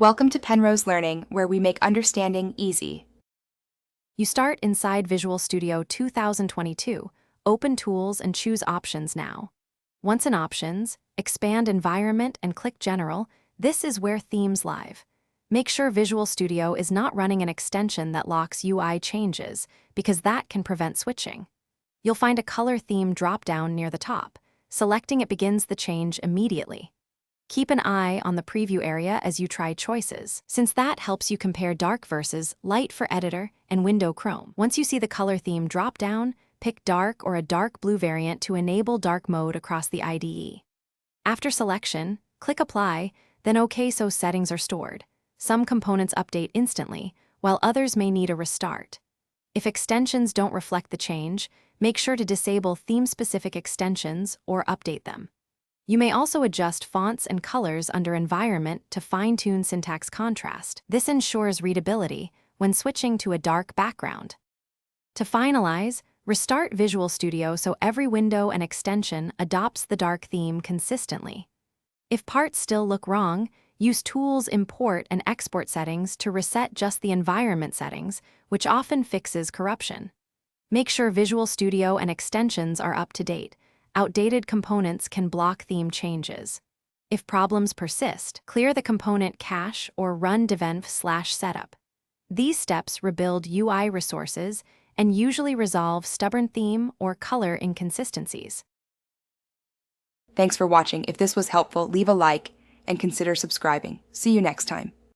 Welcome to Penrose Learning, where we make understanding easy. You start inside Visual Studio 2022, open Tools and choose Options now. Once in Options, expand Environment and click General. This is where themes live. Make sure Visual Studio is not running an extension that locks UI changes, because that can prevent switching. You'll find a color theme drop-down near the top. Selecting it begins the change immediately. Keep an eye on the preview area as you try choices, since that helps you compare dark versus light for Editor and Window Chrome. Once you see the color theme drop down, pick dark or a dark blue variant to enable dark mode across the IDE. After selection, click Apply, then OK so settings are stored. Some components update instantly, while others may need a restart. If extensions don't reflect the change, make sure to disable theme-specific extensions or update them. You may also adjust fonts and colors under Environment to fine-tune syntax contrast. This ensures readability when switching to a dark background. To finalize, restart Visual Studio so every window and extension adopts the dark theme consistently. If parts still look wrong, use Tools Import and Export settings to reset just the environment settings, which often fixes corruption. Make sure Visual Studio and extensions are up to date. Outdated components can block theme changes. If problems persist, clear the component cache or run devenv/setup. These steps rebuild UI resources and usually resolve stubborn theme or color inconsistencies. Thanks for watching. If this was helpful, leave a like and consider subscribing. See you next time.